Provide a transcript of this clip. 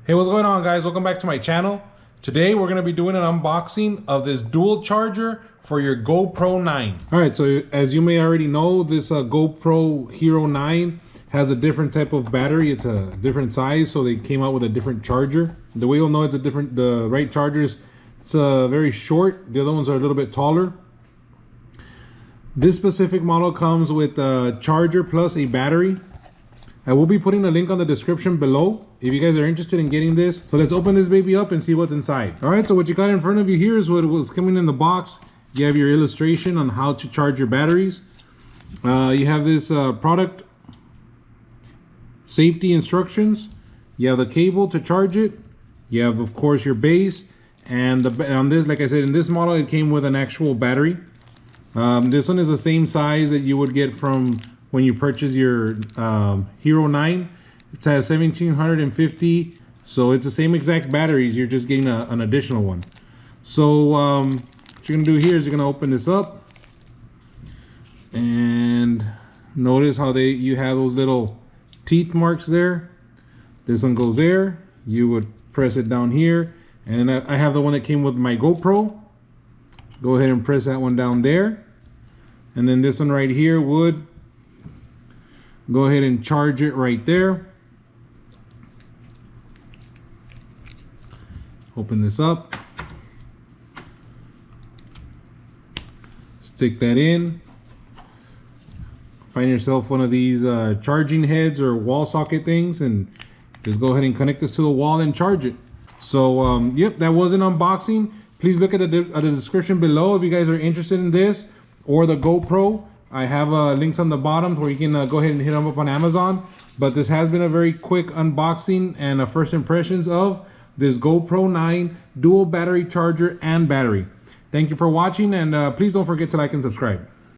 Hey, what's going on, guys? Welcome back to my channel. Today we're going to be doing an unboxing of this dual charger for your GoPro 9. All right, so as you may already know, this GoPro Hero 9 has a different type of battery. It's a different size, so they came out with a different charger. The way you'll know it's the right chargers, it's very short. The other ones are a little bit taller. This specific model comes with a charger plus a battery. I will be putting a link on the description below if you guys are interested in getting this. So let's open this baby up and see what's inside. All right, so what you got in front of you here is what was coming in the box. You have your illustration on how to charge your batteries. You have this product safety instructions. You have the cable to charge it. You have, of course, your base. And on this, like I said, in this model, it came with an actual battery. This one is the same size that you would get from when you purchase your Hero 9. It has 1750, so it's the same exact batteries. You're just getting an additional one. So what you're gonna do here is you're gonna open this up and notice how you have those little teeth marks there. This one goes there. You would press it down here, and I have the one that came with my GoPro. Go ahead and press that one down there, and then this one right here would go ahead and charge it right there. Open this up. Stick that in. Find yourself one of these charging heads or wall socket things and just go ahead and connect this to the wall and charge it. So yep, that was an unboxing. Please look at the description below if you guys are interested in this or the GoPro. I have links on the bottom where you can go ahead and hit them up on Amazon. But this has been a very quick unboxing and first impressions of this GoPro 9 dual battery charger and battery. Thank you for watching, and please don't forget to like and subscribe.